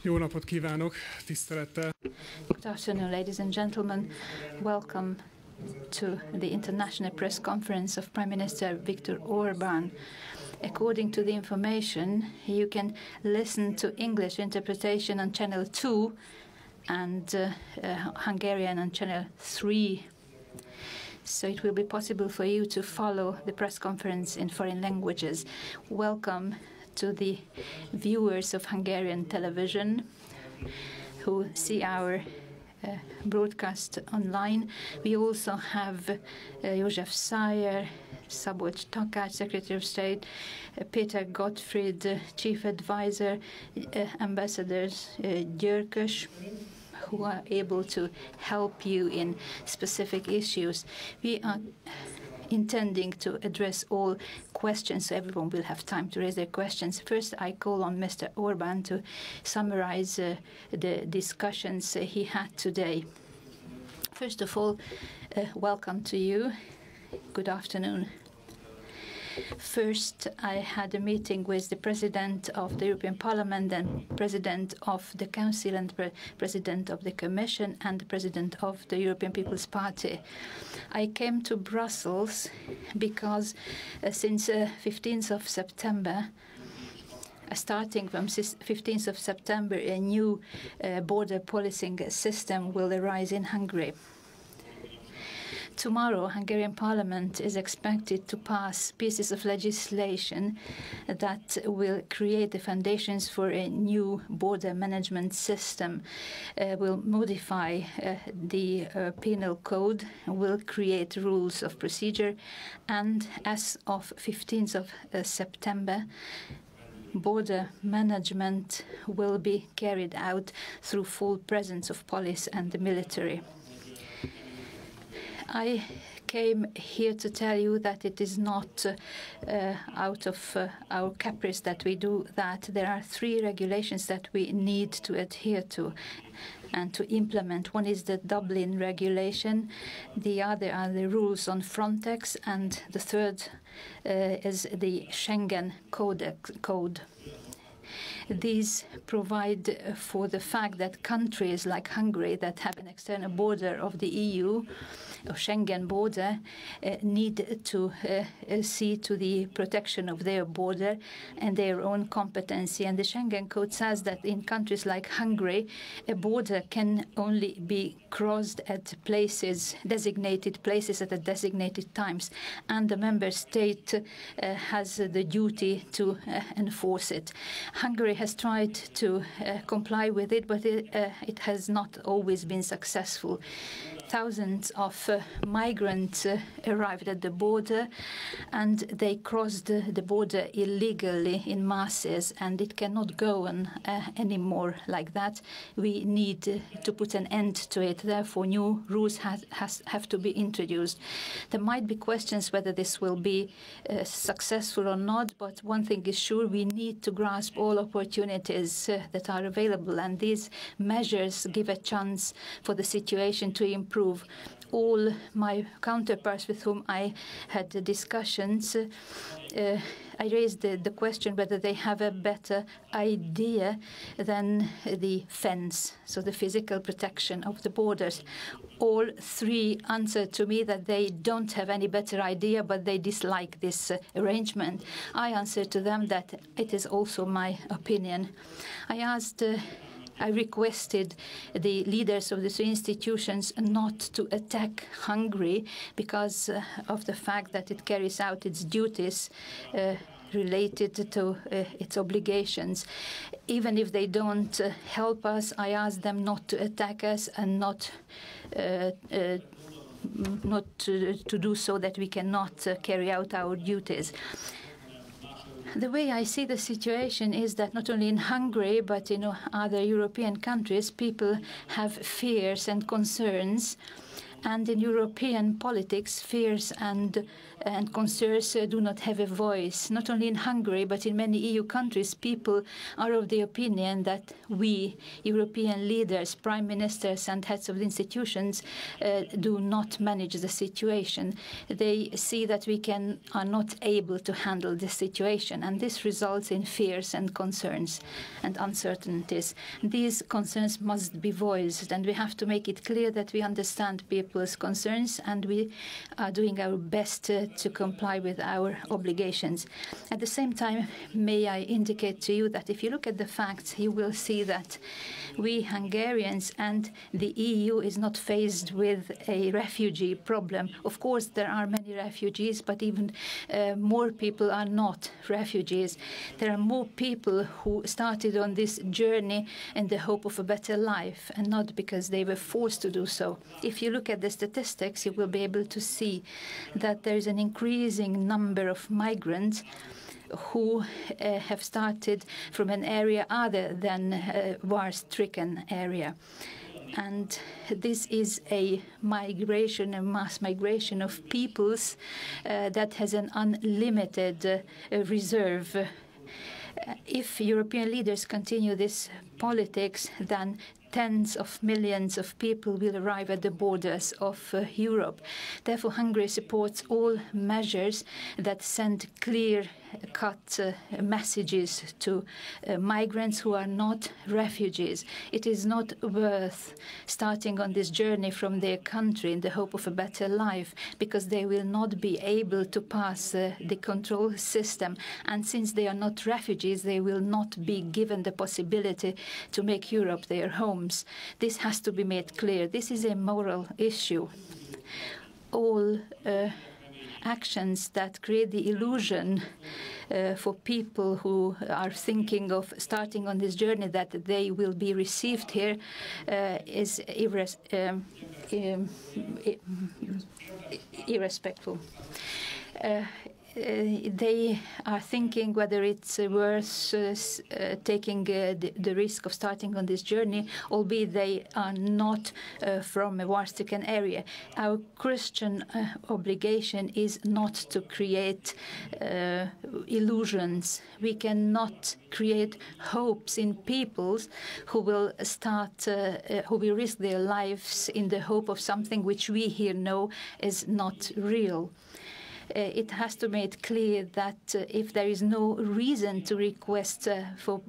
Jó napot kívánok, tisztelettel! Good afternoon, ladies and gentlemen. Welcome to the International Press Conference of Prime Minister Viktor Orban. According to the information, you can listen to English interpretation on Channel 2 and Hungarian on Channel 3. So it will be possible for you to follow the press conference in foreign languages. Welcome to the viewers of Hungarian television who see our broadcast online. We also have József Szájer, Szabolcs Takács, Secretary of State, Peter Gottfried, Chief Advisor, Ambassadors Györkös, who are able to help you in specific issues. We are intending to address all questions, so everyone will have time to raise their questions. First, I call on Mr. Orban to summarize the discussions he had today. First of all, welcome to you. Good afternoon. First, I had a meeting with the President of the European Parliament and President of the Council and President of the Commission and the President of the European People's Party. I came to Brussels because since 15th of September, starting from 15th of September, a new border policing system will arise in Hungary. Tomorrow, Hungarian Parliament is expected to pass pieces of legislation that will create the foundations for a new border management system, will modify the penal code, will create rules of procedure, and as of 15th of September, border management will be carried out through full presence of police and the military. I came here to tell you that it is not out of our caprice that we do that. There are three regulations that we need to adhere to and to implement. One is the Dublin regulation, the other are the rules on Frontex, and the third is the Schengen Code. These provide for the fact that countries like Hungary that have an external border of the EU, or Schengen border, need to see to the protection of their border and their own competency. And the Schengen Code says that in countries like Hungary, a border can only be crossed at places, designated places at the designated times, and the member state has the duty to enforce it. Hungary has tried to comply with it, but it has not always been successful. Thousands of migrants arrived at the border, and they crossed the border illegally in masses, and it cannot go on anymore like that. We need to put an end to it. Therefore, new rules have to be introduced. There might be questions whether this will be successful or not, but one thing is sure, we need to grasp all opportunities that are available, and these measures give a chance for the situation to improve. All my counterparts with whom I had the discussions, I raised the question whether they have a better idea than the fence, so the physical protection of the borders. All three answered to me that they don't have any better idea, but they dislike this arrangement. I answered to them that it is also my opinion. I requested the leaders of the three institutions not to attack Hungary because of the fact that it carries out its duties related to its obligations. Even if they don't help us, I ask them not to attack us and not to do so that we cannot carry out our duties. The way I see the situation is that not only in Hungary, but in other European countries, people have fears and concerns, And in European politics, fears and concerns do not have a voice. Not only in Hungary, but in many EU countries, people are of the opinion that we, European leaders, prime ministers and heads of the institutions, do not manage the situation. They see that we are not able to handle this situation, and this results in fears and concerns and uncertainties. These concerns must be voiced, and we have to make it clear that we understand people's concerns, and we are doing our best to comply with our obligations. At the same time, may I indicate to you that if you look at the facts, you will see that we Hungarians and the EU is not faced with a refugee problem. Of course, there are many refugees, but even more people are not refugees. There are more people who started on this journey in the hope of a better life, and not because they were forced to do so. If you look at the statistics, you will be able to see that there is an increasing number of migrants who have started from an area other than war-stricken area. And this is a migration, a mass migration of peoples that has an unlimited reserve. If European leaders continue this politics, then tens of millions of people will arrive at the borders of Europe. Therefore, Hungary supports all measures that send clear-cut messages to migrants who are not refugees. It is not worth starting on this journey from their country in the hope of a better life, because they will not be able to pass the control system. And since they are not refugees, they will not be given the possibility to make Europe their home. This has to be made clear. This is a moral issue. All actions that create the illusion for people who are thinking of starting on this journey that they will be received here is irrespectful. They are thinking whether it's worth taking the risk of starting on this journey, albeit they are not from a war-stricken area. Our Christian obligation is not to create illusions. We cannot create hopes in peoples who will who will risk their lives in the hope of something which we here know is not real. It has to be made clear that if there is no reason to request for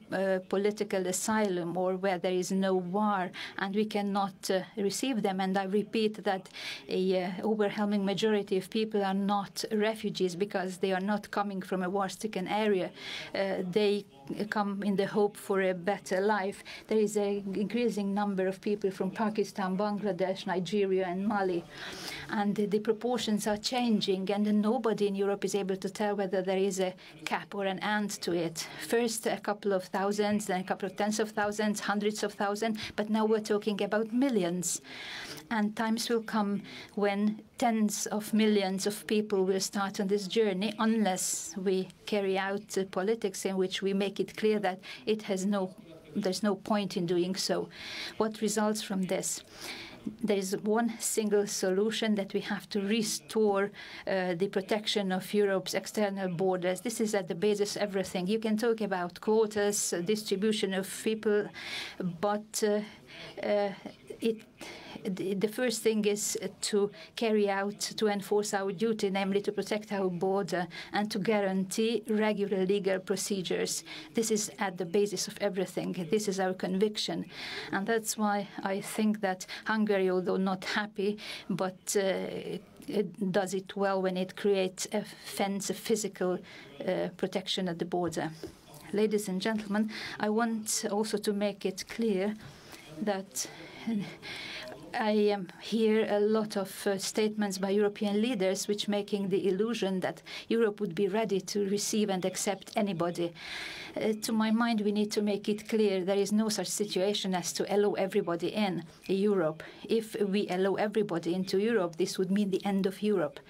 political asylum, or where there is no war and we cannot receive them, and I repeat that an overwhelming majority of people are not refugees because they are not coming from a war-stricken area. They come in the hope for a better life. There is an increasing number of people from Pakistan, Bangladesh, Nigeria and Mali, and the proportions are changing, and nobody in Europe is able to tell whether there is a cap or an end to it. First a couple of thousands, then a couple of tens of thousands, hundreds of thousands, but now we're talking about millions. And times will come when tens of millions of people will start on this journey, unless we carry out politics in which we make it clear that there's no point in doing so. What results from this? There is one single solution, that we have to restore the protection of Europe's external borders. This is at the basis of everything. You can talk about quotas, distribution of people, but the first thing is to enforce our duty, namely to protect our border and to guarantee regular legal procedures. This is at the basis of everything. This is our conviction. And that's why I think that Hungary, although not happy, but it does it well when it creates a fence, a physical protection at the border. Ladies and gentlemen, I want also to make it clear that I hear a lot of statements by European leaders which making the illusion that Europe would be ready to receive and accept anybody. To my mind, we need to make it clear there is no such situation as to allow everybody in Europe. If we allow everybody into Europe, this would mean the end of Europe.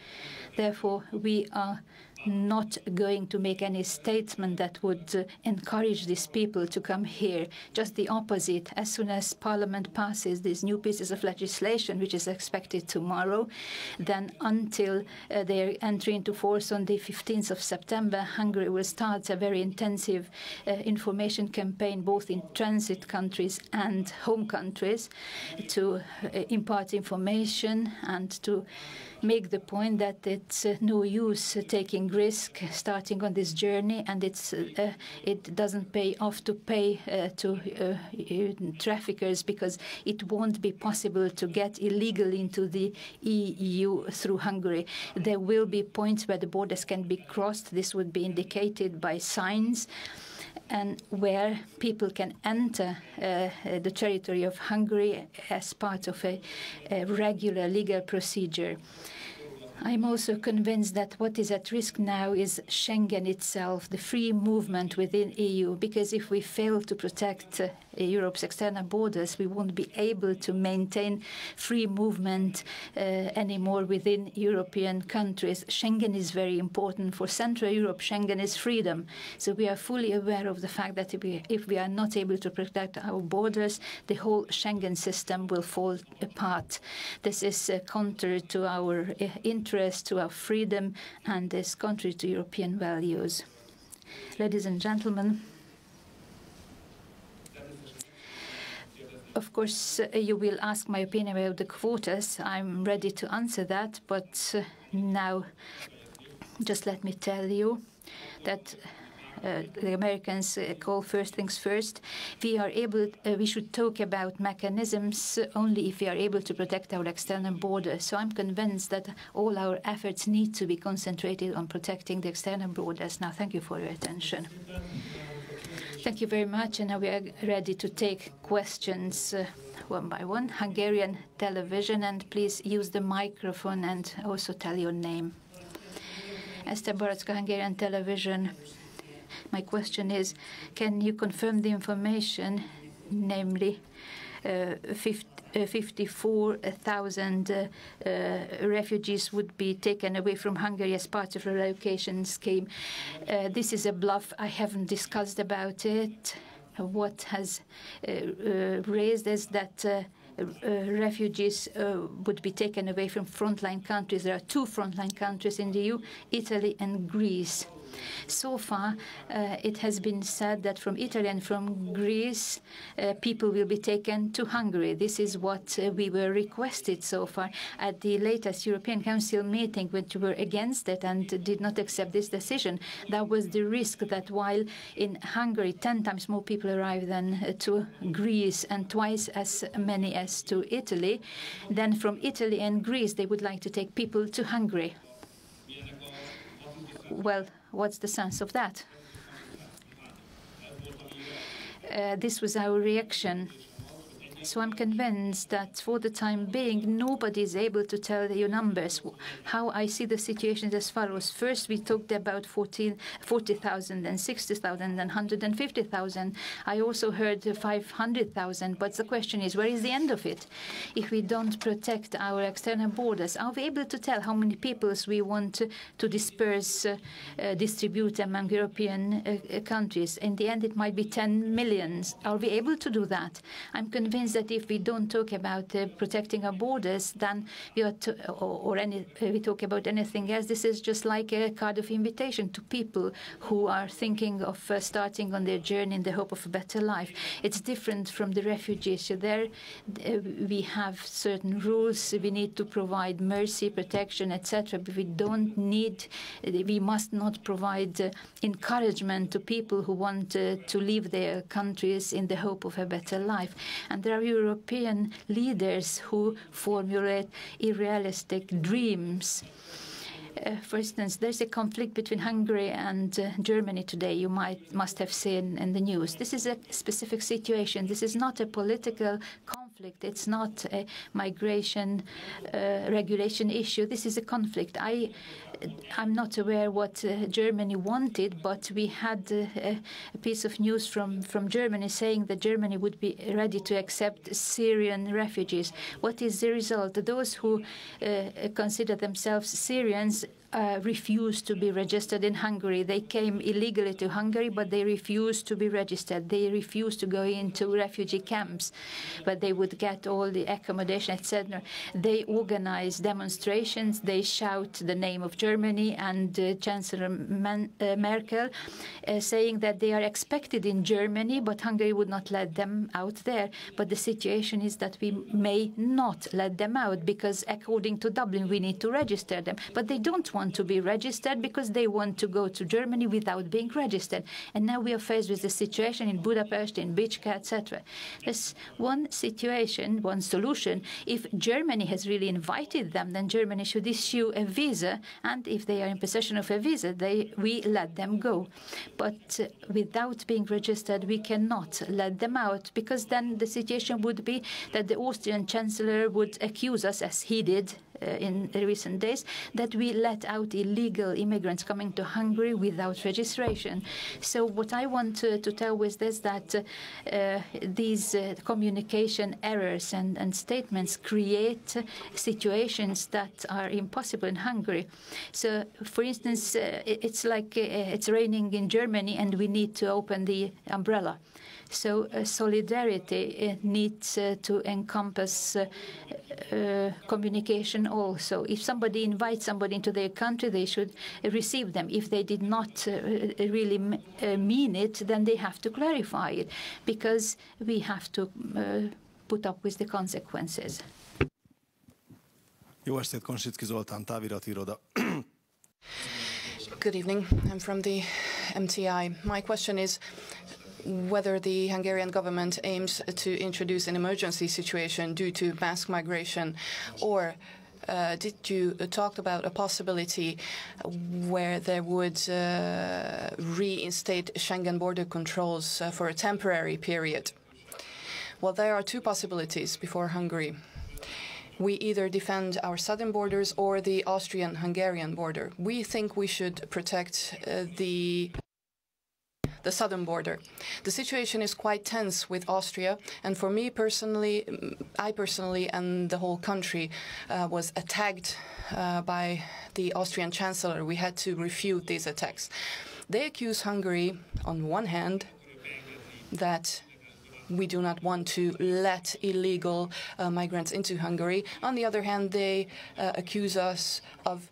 Therefore, we are not going to make any statement that would encourage these people to come here. Just the opposite. As soon as Parliament passes these new pieces of legislation, which is expected tomorrow, then until they enter into force on the 15th of September, Hungary will start a very intensive information campaign, both in transit countries and home countries, to impart information and to make the point that it's no use taking risk starting on this journey, and it doesn't pay off to pay to traffickers, because it won't be possible to get illegally into the EU through Hungary. There will be points where the borders can be crossed. This would be indicated by signs, and where people can enter the territory of Hungary as part of a regular legal procedure. I'm also convinced that what is at risk now is Schengen itself, the free movement within EU, because if we fail to protect Europe's external borders, we won't be able to maintain free movement anymore within European countries. Schengen is very important. For Central Europe, Schengen is freedom. So we are fully aware of the fact that if we are not able to protect our borders, the whole Schengen system will fall apart. This is contrary to our interest, to our freedom, and is contrary to European values. Ladies and gentlemen, of course, you will ask my opinion about the quotas. I'm ready to answer that, but now just let me tell you that the Americans call first things first. We should talk about mechanisms only if we are able to protect our external borders. So I'm convinced that all our efforts need to be concentrated on protecting the external borders. Now, thank you for your attention. Thank you very much, and now we are ready to take questions one by one. Hungarian television, and please use the microphone and also tell your name. Eszter Baracka, Hungarian television. My question is, can you confirm the information, namely 54,000 refugees would be taken away from Hungary as part of a relocation scheme? This is a bluff. I haven't discussed about it. What has raised is that refugees would be taken away from frontline countries. There are two frontline countries in the EU, Italy and Greece. So far, it has been said that from Italy and from Greece, people will be taken to Hungary. This is what we were requested so far. At the latest European Council meeting, which were against it and did not accept this decision, that was the risk that while in Hungary 10 times more people arrive than to Greece and twice as many as to Italy, then from Italy and Greece they would like to take people to Hungary. Well, what's the sense of that? This was our reaction. So I'm convinced that for the time being, nobody is able to tell you numbers. How I see the situation as follows. First, we talked about 40,000 and 60,000 and 150,000. I also heard 500,000, but the question is, where is the end of it? If we don't protect our external borders, are we able to tell how many peoples we want to disperse, distribute among European countries? In the end, it might be 10 million. Are we able to do that? I'm convinced that if we don't talk about protecting our borders, then we talk about anything else. This is just like a card of invitation to people who are thinking of starting on their journey in the hope of a better life. It's different from the refugees. So there we have certain rules. We need to provide mercy, protection, etc. But we must not provide encouragement to people who want to leave their countries in the hope of a better life. And there are European leaders who formulate unrealistic dreams. For instance, there's a conflict between Hungary and Germany today. You must have seen in the news. This is a specific situation. This is not a political conflict. It's not a migration regulation issue. This is a conflict. I'm not aware what Germany wanted, but we had a piece of news from Germany saying that Germany would be ready to accept Syrian refugees. What is the result? Those who consider themselves Syrians refused to be registered in Hungary. They came illegally to Hungary, but they refused to be registered. They refused to go into refugee camps, but they would get all the accommodation, etc. They organize demonstrations. They shout the name of Germany and Chancellor Merkel, saying that they are expected in Germany, but Hungary would not let them out there. But the situation is that we may not let them out because, according to Dublin, we need to register them. But they don't want to be registered because they want to go to Germany without being registered. And now we are faced with the situation in Budapest, in Bicske, etc. There's one situation, one solution. If Germany has really invited them, then Germany should issue a visa, and if they are in possession of a visa, we let them go. But without being registered, we cannot let them out, because then the situation would be that the Austrian Chancellor would accuse us, as he did in recent days, that we let out illegal immigrants coming to Hungary without registration. So what I want to tell with this, that these communication errors and statements create situations that are impossible in Hungary. So, for instance, it's like it's raining in Germany and we need to open the umbrella. So solidarity needs to encompass communication also. If somebody invites somebody into their country, they should receive them. If they did not really mean it, then they have to clarify it, because we have to put up with the consequences. Jó estét, Konsicki Zoltán, távirati iroda. Good evening. I'm from the MTI. My question is whether the Hungarian government aims to introduce an emergency situation due to mass migration, or did you talk about a possibility where there would reinstate Schengen border controls for a temporary period? Well, there are two possibilities before Hungary. We either defend our southern borders or the Austrian-Hungarian border. We think we should protect the southern border. The situation is quite tense with Austria, and for me personally, I personally and the whole country was attacked by the Austrian Chancellor. We had to refute these attacks. They accuse Hungary, on one hand, that we do not want to let illegal migrants into Hungary. On the other hand, they accuse us of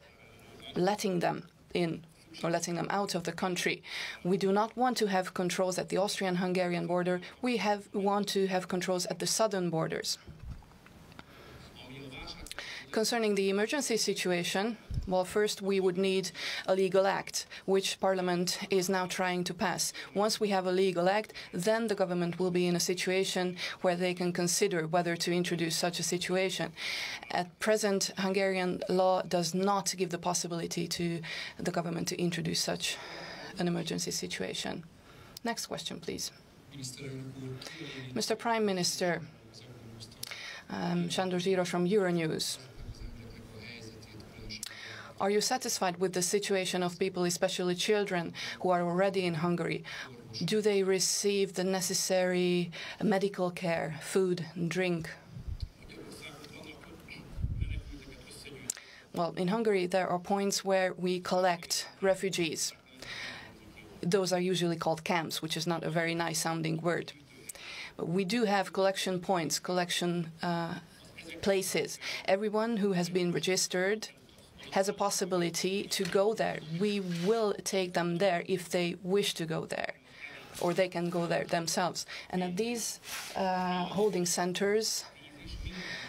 letting them in, or letting them out of the country. We do not want to have controls at the Austrian-Hungarian border. We want to have controls at the southern borders. Concerning the emergency situation, well, first we would need a legal act, which Parliament is now trying to pass. Once we have a legal act, then the government will be in a situation where they can consider whether to introduce such a situation. At present, Hungarian law does not give the possibility to the government to introduce such an emergency situation. Next question, please. Mr. Prime Minister, Sándor Zsíros from Euronews. Are you satisfied with the situation of people, especially children, who are already in Hungary? Do they receive the necessary medical care, food, and drink? Well, in Hungary, there are points where we collect refugees. Those are usually called camps, which is not a very nice-sounding word. But we do have collection points, collection places. Everyone who has been registered has a possibility to go there. We will take them there if they wish to go there, or they can go there themselves. And at these holding centers,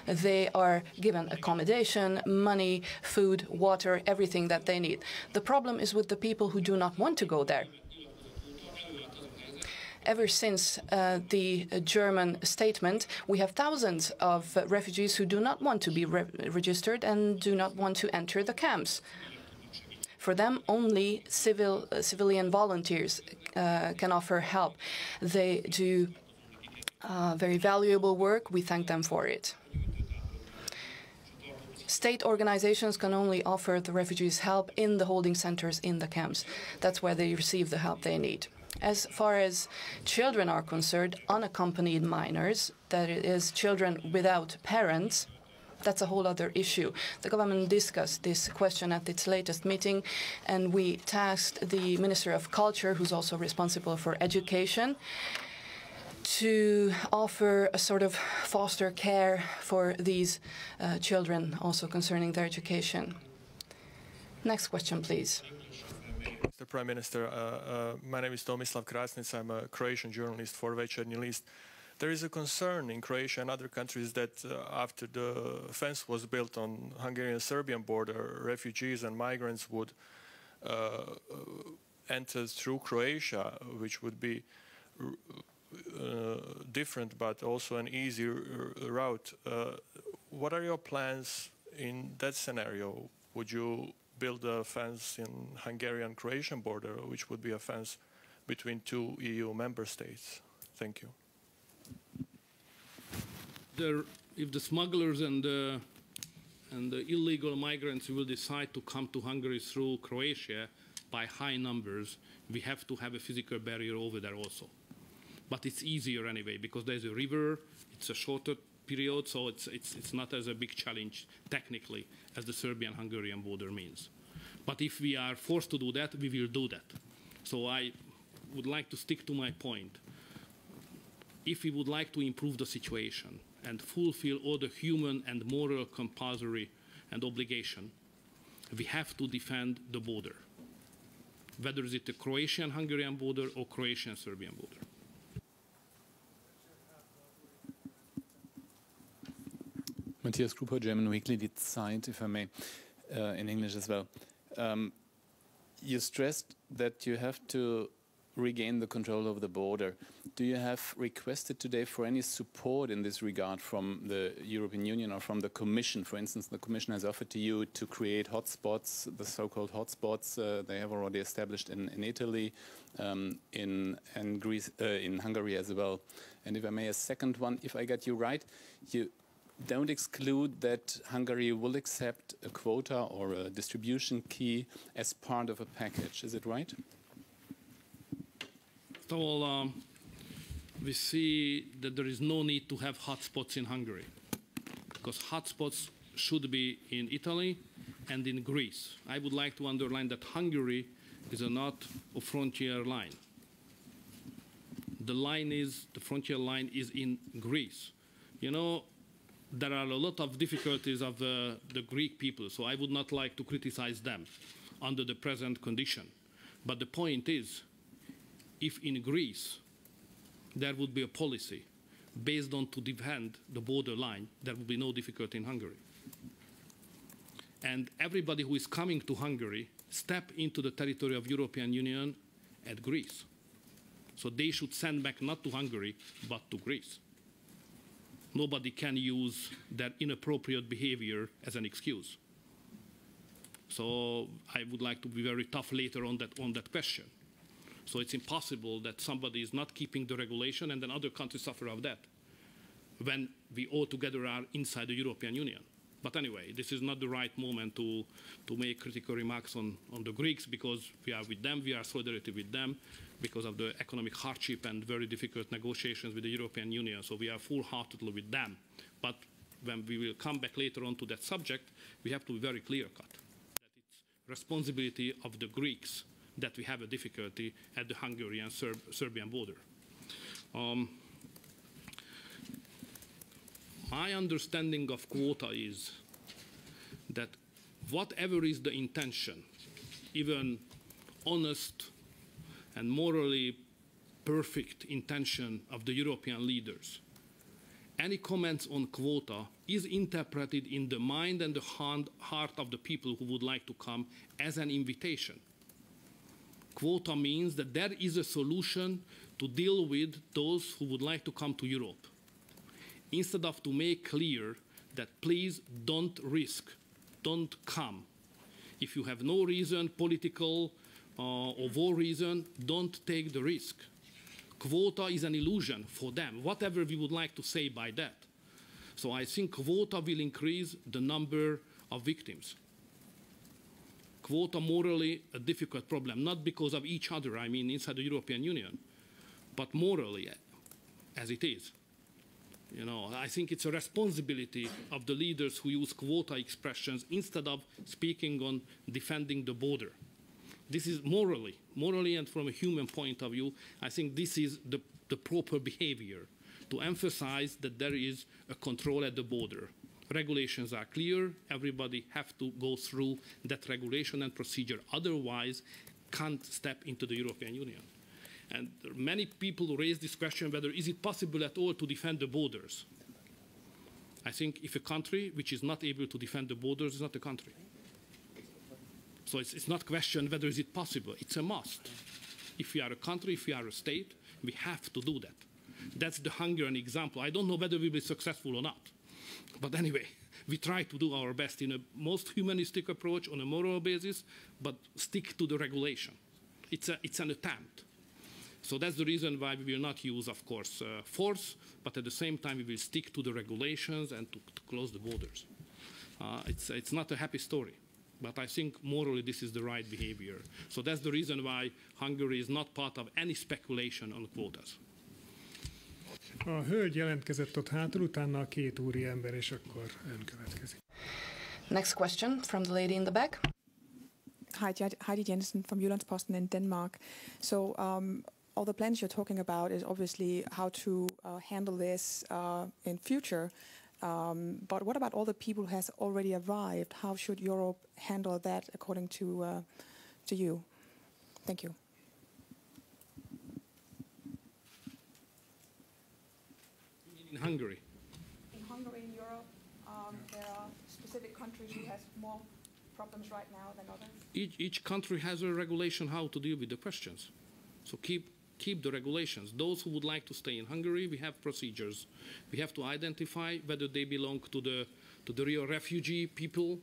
they are given accommodation, money, food, water, everything that they need. The problem is with the people who do not want to go there. Ever since the German statement, we have thousands of refugees who do not want to be registered and do not want to enter the camps. For them, only civilian volunteers can offer help. They do very valuable work. We thank them for it. State organizations can only offer the refugees help in the holding centers, in the camps. That's where they receive the help they need. As far as children are concerned, unaccompanied minors, that is, children without parents, that's a whole other issue. The government discussed this question at its latest meeting, and we tasked the Minister of Culture, who's also responsible for education, to offer a sort of foster care for these children, also concerning their education. Next question, please. Mr. Prime Minister, my name is Tomislav Krasnic. I'm a Croatian journalist for Večernji List. There is a concern in Croatia and other countries that after the fence was built on Hungarian-Serbian border, refugees and migrants would enter through Croatia, which would be different but also an easy route. What are your plans in that scenario? Would you build a fence in Hungarian-Croatian border, which would be a fence between two EU member states? Thank you. If the smugglers and the illegal migrants will decide to come to Hungary through Croatia by high numbers, we have to have a physical barrier over there also. But it's easier anyway because there's a river, it's a shorter period, so it's not as a big challenge technically as the Serbian-Hungarian border means. But if we are forced to do that, we will do that. So I would like to stick to my point. If we would like to improve the situation and fulfill all the human and moral compulsory and obligation, we have to defend the border, whether it's the Croatian-Hungarian border or Croatian-Serbian border. Matthias Gruber, German Weekly, Die Zeit, if I may, in English as well. You stressed that you have to regain the control of the border. Do you have requested today for any support in this regard from the European Union or from the Commission? For instance, the Commission has offered to you to create hotspots, the so-called hotspots they have already established in Italy, in Greece, in Hungary as well. And if I may, a second one, if I got you right, you don't exclude that Hungary will accept a quota or a distribution key as part of a package. Is it right? So we see that there is no need to have hotspots in Hungary because hotspots should be in Italy and in Greece. I would like to underline that Hungary is not a frontier line. The frontier line is in Greece. You know, there are a lot of difficulties of the Greek people, so I would not like to criticize them under the present condition. But the point is, if in Greece there would be a policy based on to defend the border line, there would be no difficulty in Hungary. And everybody who is coming to Hungary step into the territory of European Union at Greece. So they should send back not to Hungary, but to Greece. Nobody can use their inappropriate behavior as an excuse. So I would like to be very tough later on that question. So it's impossible that somebody is not keeping the regulation and then other countries suffer of that when we all together are inside the European Union. But anyway, this is not the right moment to make critical remarks on the Greeks because we are with them, we are solidarity with them because of the economic hardship and very difficult negotiations with the European Union. So we are full-heartedly with them. But when we will come back later on to that subject, we have to be very clear-cut that it's responsibility of the Greeks that we have a difficulty at the Hungarian-Serbian border. My understanding of quota is that whatever is the intention, even honest and morally perfect intention of the European leaders, any comments on quota is interpreted in the mind and the heart of the people who would like to come as an invitation. Quota means that there is a solution to deal with those who would like to come to Europe. Instead of to make clear that please don't risk, don't come. If you have no reason, political or war reason, don't take the risk. Quota is an illusion for them, whatever we would like to say by that. So I think quota will increase the number of victims. Quota morally a difficult problem, not because of each other, I mean inside the European Union, but morally as it is. You know, I think it's a responsibility of the leaders who use quota expressions instead of speaking on defending the border. This is morally and from a human point of view, I think this is the proper behavior, to emphasize that there is a control at the border. Regulations are clear, everybody have to go through that regulation and procedure, otherwise can't step into the European Union. And many people raise this question whether is it possible at all to defend the borders. I think if a country which is not able to defend the borders is not a country. So it's not a question whether is it possible, it's a must. If we are a country, if we are a state, we have to do that. That's the Hungarian example. I don't know whether we'll be successful or not. But anyway, we try to do our best in a most humanistic approach on a moral basis, but stick to the regulation. It's an attempt. So that's the reason why we will not use, of course, force, but at the same time we will stick to the regulations and to close the borders. It's not a happy story, but I think morally this is the right behavior. So that's the reason why Hungary is not part of any speculation on quotas. A hölgy jelentkezett ott hátul, utána a két úri ember, és akkor ön következik. Next question from the lady in the back. Hi, Heidi Jensen from Jyllands-Posten in Denmark. So all the plans you're talking about is obviously how to handle this in future. But what about all the people who has already arrived? How should Europe handle that according to you? Thank you. In Hungary? In Hungary, in Europe, there are specific countries who have more problems right now than others. Each country has a regulation how to deal with the questions. So keep the regulations. Those who would like to stay in Hungary, we have procedures. We have to identify whether they belong to the real refugee people,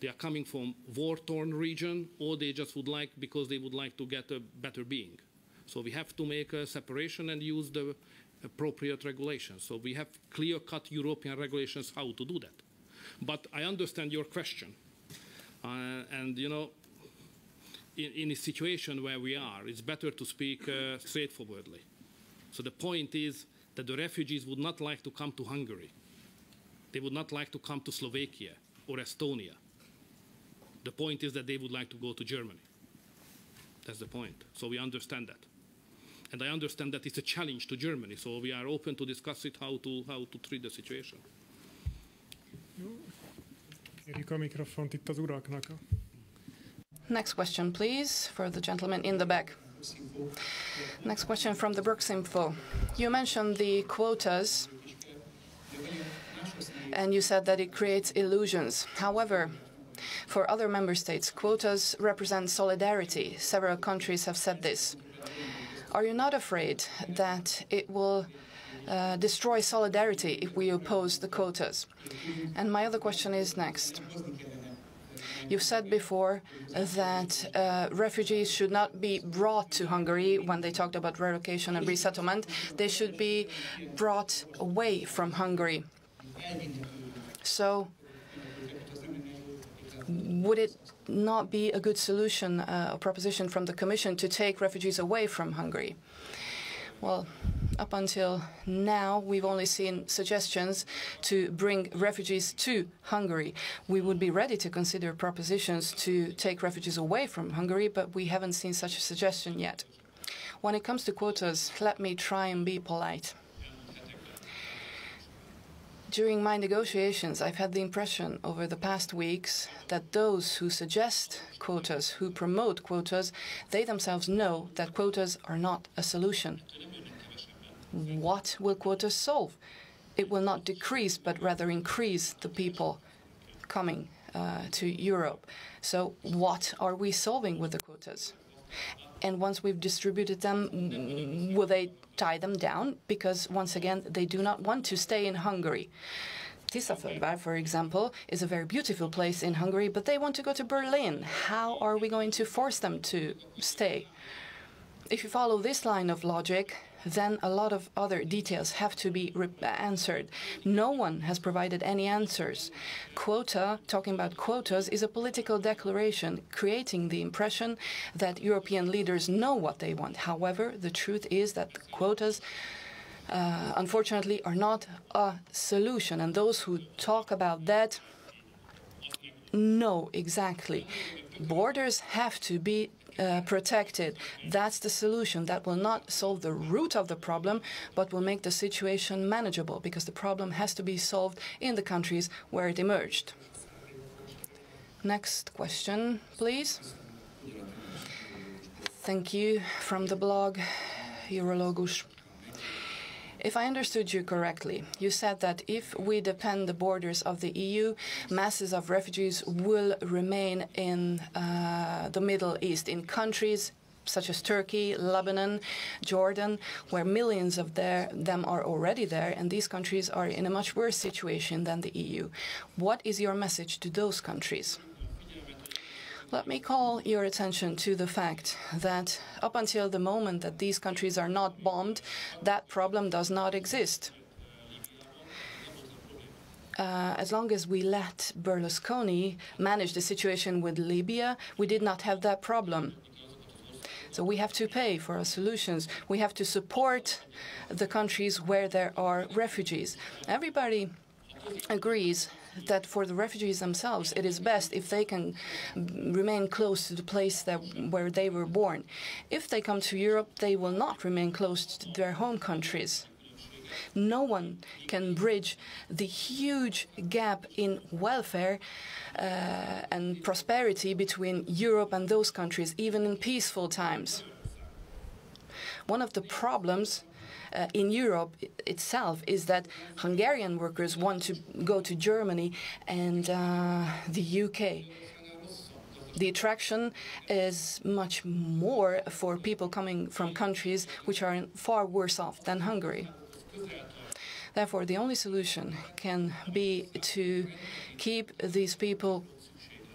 they are coming from war-torn region, or they just would like, because they would like to get a better being. So we have to make a separation and use the appropriate regulations. So we have clear-cut European regulations how to do that. But I understand your question. And, you know, in a situation where we are, it's better to speak straightforwardly. So the point is that the refugees would not like to come to Hungary. They would not like to come to Slovakia or Estonia. The point is that they would like to go to Germany. That's the point. So we understand that. And I understand that it's a challenge to Germany. So we are open to discuss it, how to treat the situation. Kérjük a mikrofont itt az uraknak. Next question, please, for the gentleman in the back. Next question from the Brooks-Info. You mentioned the quotas, and you said that it creates illusions. However, for other member states, quotas represent solidarity. Several countries have said this. Are you not afraid that it will destroy solidarity if we oppose the quotas? And my other question is next. You've said before that refugees should not be brought to Hungary when they talked about relocation and resettlement. They should be brought away from Hungary. So would it not be a good solution, a proposition from the Commission to take refugees away from Hungary? Well, up until now, we've only seen suggestions to bring refugees to Hungary. We would be ready to consider propositions to take refugees away from Hungary, but we haven't seen such a suggestion yet. When it comes to quotas, let me try and be polite. During my negotiations, I've had the impression over the past weeks that those who suggest quotas, who promote quotas, they themselves know that quotas are not a solution. What will quotas solve? It will not decrease, but rather increase the people coming to Europe. So what are we solving with the quotas? And once we've distributed them, will they tie them down? Because, once again, they do not want to stay in Hungary. Tiszafürdvár, for example, is a very beautiful place in Hungary, but they want to go to Berlin. How are we going to force them to stay? If you follow this line of logic, then a lot of other details have to be answered. No one has provided any answers. Talking about quotas, is a political declaration, creating the impression that European leaders know what they want. However, the truth is that quotas unfortunately, are not a solution. And those who talk about that know exactly. Borders have to be protected. That's the solution. That will not solve the root of the problem, but will make the situation manageable, because the problem has to be solved in the countries where it emerged. Next question, please. Thank you. From the blog Eurologus. If I understood you correctly, you said that if we defend the borders of the EU, masses of refugees will remain in the Middle East, in countries such as Turkey, Lebanon, Jordan, where millions of them are already there, and these countries are in a much worse situation than the EU. What is your message to those countries? Let me call your attention to the fact that up until the moment that these countries are not bombed, that problem does not exist. As long as we let Berlusconi manage the situation with Libya, we did not have that problem. So we have to pay for our solutions. We have to support the countries where there are refugees. Everybody agrees that for the refugees themselves, it is best if they can remain close to the place where they were born. If they come to Europe, they will not remain close to their home countries. No one can bridge the huge gap in welfare and prosperity between Europe and those countries, even in peaceful times. One of the problems in Europe itself is that Hungarian workers want to go to Germany and the UK. The attraction is much more for people coming from countries which are far worse off than Hungary. Therefore, the only solution can be to keep these people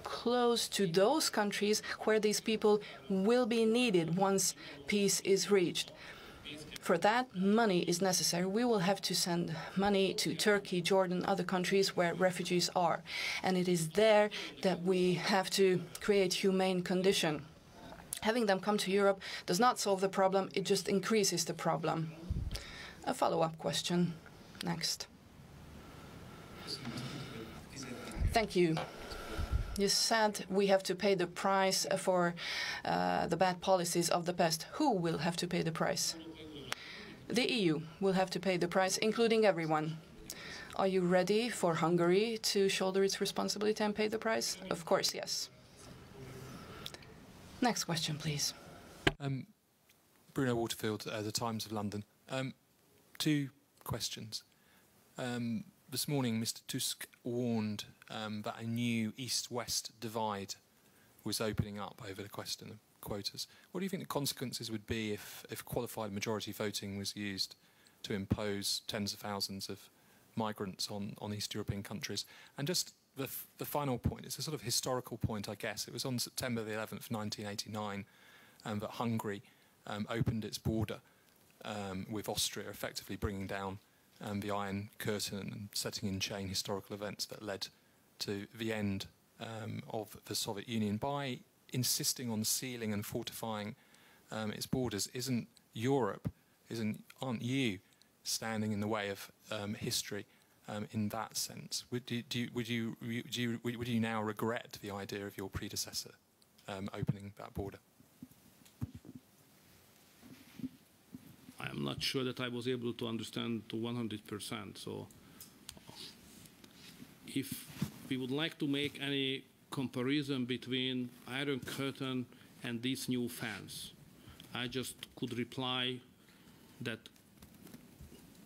close to those countries where these people will be needed once peace is reached. For that, money is necessary. We will have to send money to Turkey, Jordan, other countries where refugees are. And it is there that we have to create humane condition. Having them come to Europe does not solve the problem, it just increases the problem. A follow-up question next. Thank you. You said we have to pay the price for the bad policies of the past. Who will have to pay the price? The EU will have to pay the price, including everyone. Are you ready for Hungary to shoulder its responsibility and pay the price? Of course, yes. Next question, please. Bruno Waterfield, The Times of London. Two questions. This morning, Mr. Tusk warned that a new East-West divide was opening up over the question of quotas. What do you think the consequences would be if qualified majority voting was used to impose tens of thousands of migrants on East European countries? And just the final point, it's a sort of historical point, I guess. It was on September the 11th, 1989, that Hungary opened its border with Austria, effectively bringing down the Iron Curtain and setting in chain historical events that led to the end of the Soviet Union. By insisting on sealing and fortifying its borders, aren't you standing in the way of history in that sense? Would you now regret the idea of your predecessor opening that border? I'm not sure that I was able to understand to 100%. So if we would like to make any comparison between Iron Curtain and this new fence, I just could reply that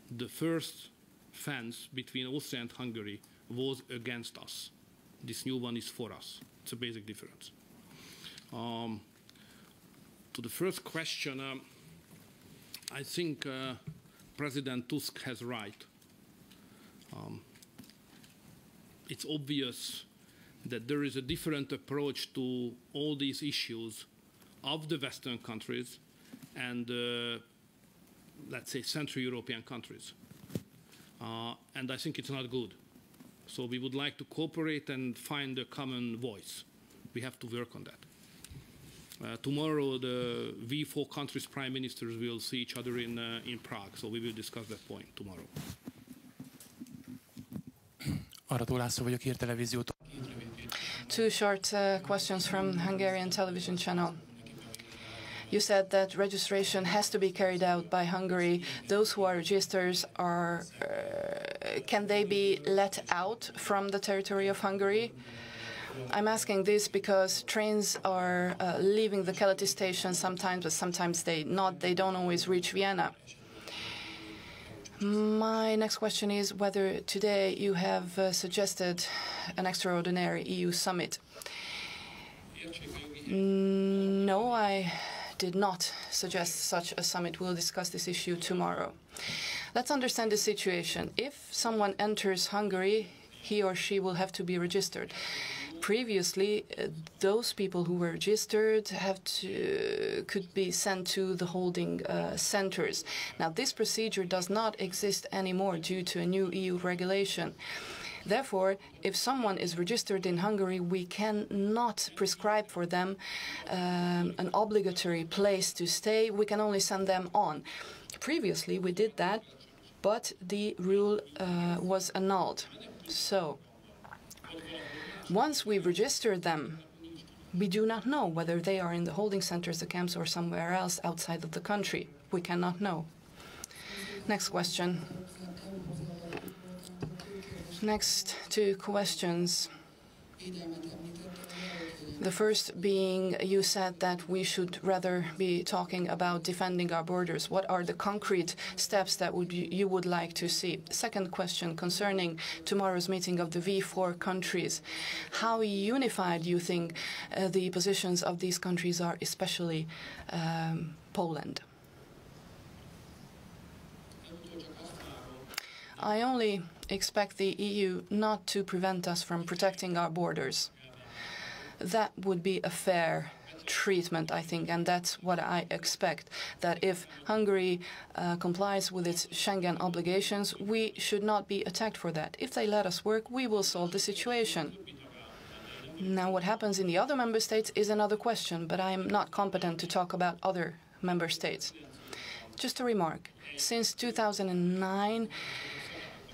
the first fence between Austria and Hungary was against us. This new one is for us. It's a basic difference. To the first question, I think President Tusk has right. It's obvious that there is a different approach to all these issues of the Western countries and, let's say, Central European countries. And I think it's not good. So we would like to cooperate and find a common voice. We have to work on that. Tomorrow, the V4 countries' prime ministers will see each other in Prague, so we will discuss that point tomorrow. Arató László vagyok, Hír Televíziótól. Two short questions from Hungarian television channel. You said that registration has to be carried out by Hungary. Those who are registered can they be let out from the territory of Hungary? I'm asking this because trains are leaving the Keleti station sometimes, but sometimes they don't always reach Vienna. My next question is whether today you have suggested an extraordinary EU summit. No, I did not suggest such a summit. We'll discuss this issue tomorrow. Let's understand the situation. If someone enters Hungary, he or she will have to be registered. Previously, those people who were registered could be sent to the holding centers. Now, this procedure does not exist anymore due to a new EU regulation. Therefore, if someone is registered in Hungary, we cannot prescribe for them an obligatory place to stay. We can only send them on. Previously, we did that, but the rule was annulled. So, once we've registered them, we do not know whether they are in the holding centers, the camps, or somewhere else outside of the country. We cannot know. Next question. Next two questions. The first being, you said that we should rather be talking about defending our borders. What are the concrete steps that you would like to see? Second question concerning tomorrow's meeting of the V4 countries. How unified do you think the positions of these countries are, especially Poland? I only expect the EU not to prevent us from protecting our borders. That would be a fair treatment, I think, and that's what I expect, that if Hungary complies with its Schengen obligations, we should not be attacked for that. If they let us work, we will solve the situation. Now, what happens in the other member states is another question, but I am not competent to talk about other member states. Just a remark. Since 2009,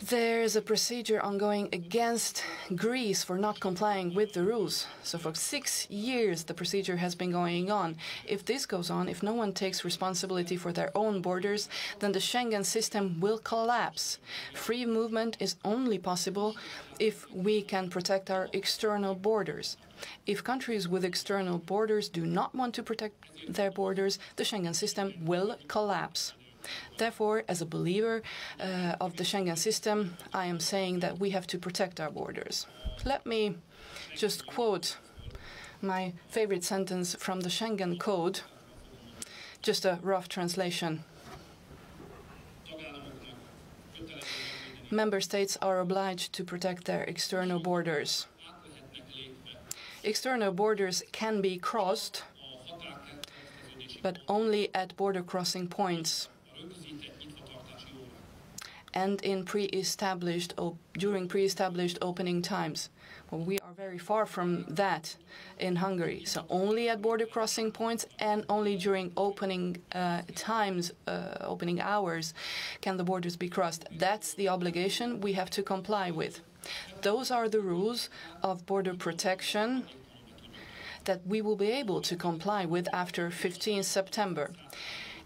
there's a procedure ongoing against Greece for not complying with the rules. So for 6 years, the procedure has been going on. If this goes on, if no one takes responsibility for their own borders, then the Schengen system will collapse. Free movement is only possible if we can protect our external borders. If countries with external borders do not want to protect their borders, the Schengen system will collapse. Therefore, as a believer of the Schengen system, I am saying that we have to protect our borders. Let me just quote my favorite sentence from the Schengen Code, just a rough translation. Member states are obliged to protect their external borders. External borders can be crossed, but only at border crossing points and in during pre-established opening times. Well, we are very far from that in Hungary. So only at border crossing points and only during opening opening hours can the borders be crossed. That's the obligation we have to comply with. Those are the rules of border protection that we will be able to comply with after 15 September.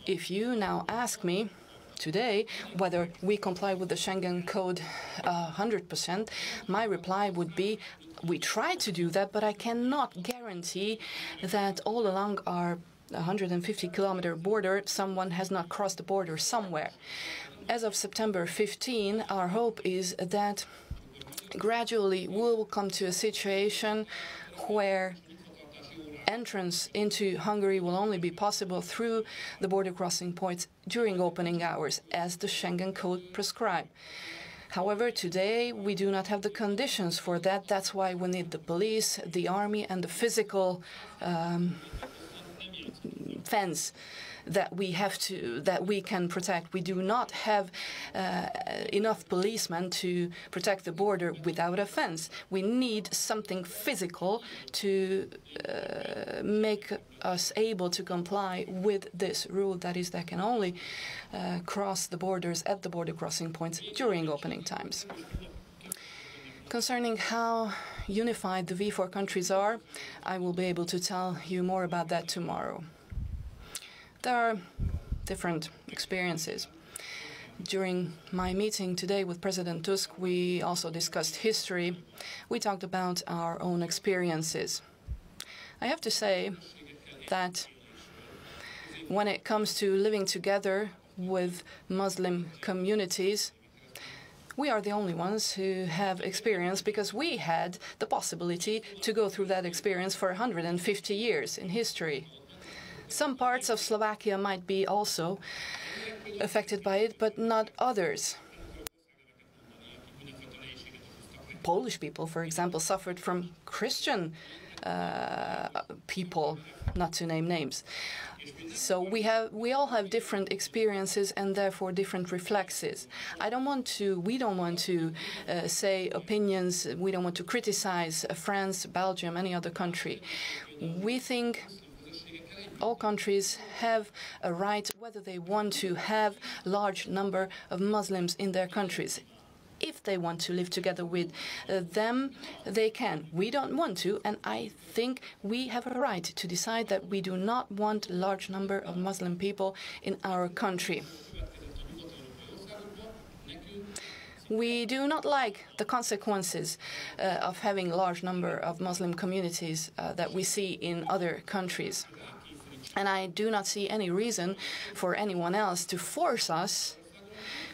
If you now ask me today whether we comply with the Schengen Code 100%, my reply would be, we try to do that, but I cannot guarantee that all along our 150-kilometer border, someone has not crossed the border somewhere. As of September 15, our hope is that gradually we'll come to a situation where entrance into Hungary will only be possible through the border crossing points during opening hours, as the Schengen Code prescribes. However, today we do not have the conditions for that. That's why we need the police, the army, and the physical fence that we can protect. We do not have enough policemen to protect the border without a fence. We need something physical to make us able to comply with this rule, that is, they can only cross the borders at the border crossing points during opening times. Concerning how unified the V4 countries are, I will be able to tell you more about that tomorrow. There are different experiences. During my meeting today with President Tusk, we also discussed history. We talked about our own experiences. I have to say that when it comes to living together with Muslim communities, we are the only ones who have experience, because we had the possibility to go through that experience for 150 years in history. Some parts of Slovakia might be also affected by it, but not others. Polish people, for example, suffered from Christian people, not to name names. So we all have different experiences and therefore different reflexes. We don't want to say opinions. We don't want to criticize France, Belgium, any other country. We think all countries have a right, whether they want to have a large number of Muslims in their countries. If they want to live together with them, they can. We don't want to, and I think we have a right to decide that we do not want a large number of Muslim people in our country. We do not like the consequences of having a large number of Muslim communities that we see in other countries. And I do not see any reason for anyone else to force us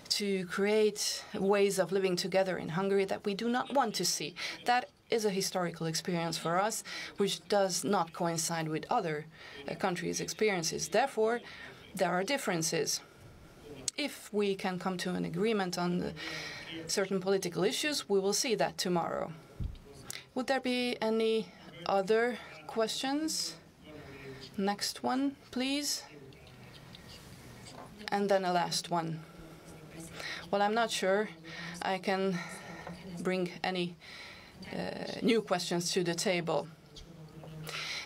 to create ways of living together in Hungary that we do not want to see. That is a historical experience for us, which does not coincide with other countries' experiences. Therefore, there are differences. If we can come to an agreement on certain political issues, we will see that tomorrow. Would there be any other questions? Next one, please. And then a last one. Well, I'm not sure I can bring any new questions to the table.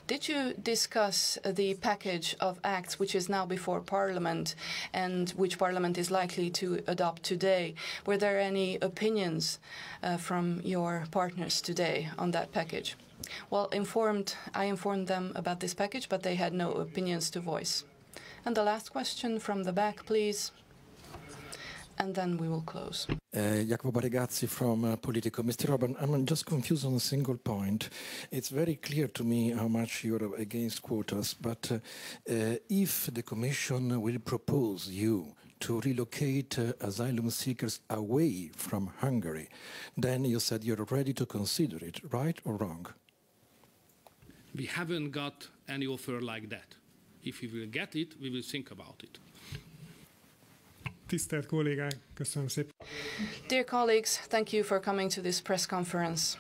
Did you discuss the package of acts which is now before Parliament and which Parliament is likely to adopt today? Were there any opinions from your partners today on that package? Well, I informed them about this package, but they had no opinions to voice. And the last question from the back, please. And then we will close. Jacopo Barigazzi from Politico. Mr. Orban, I'm just confused on a single point. It's very clear to me how much you're against quotas, but if the Commission will propose you to relocate asylum seekers away from Hungary, then you said you're ready to consider it, right or wrong? We haven't got any offer like that. If we will get it, we will think about it. Tisztelt kollégák, köszönöm szépen. Dear colleagues, thank you for coming to this press conference.